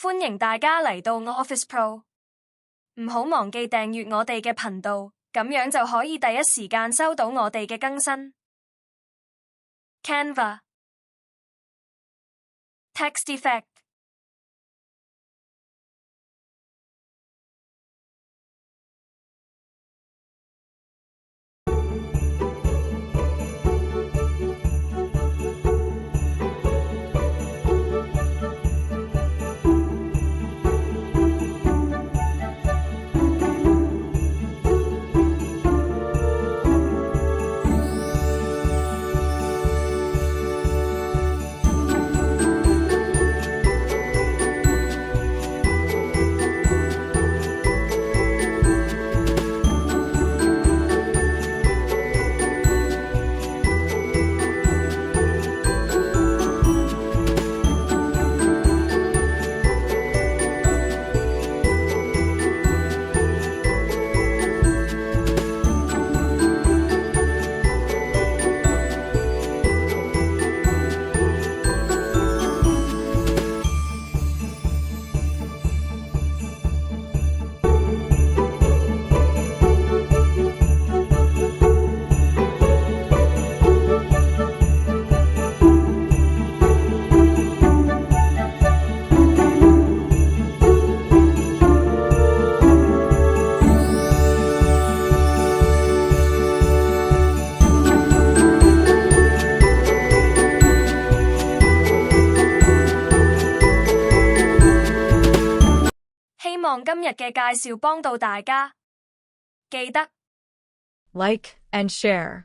歡迎大家嚟到 Office Pro， 唔好忘記訂閱我哋嘅頻道，咁樣就可以第一時間收到我哋嘅更新。Canva Text Effect希望今日嘅介紹幫到大家，記得 like and share.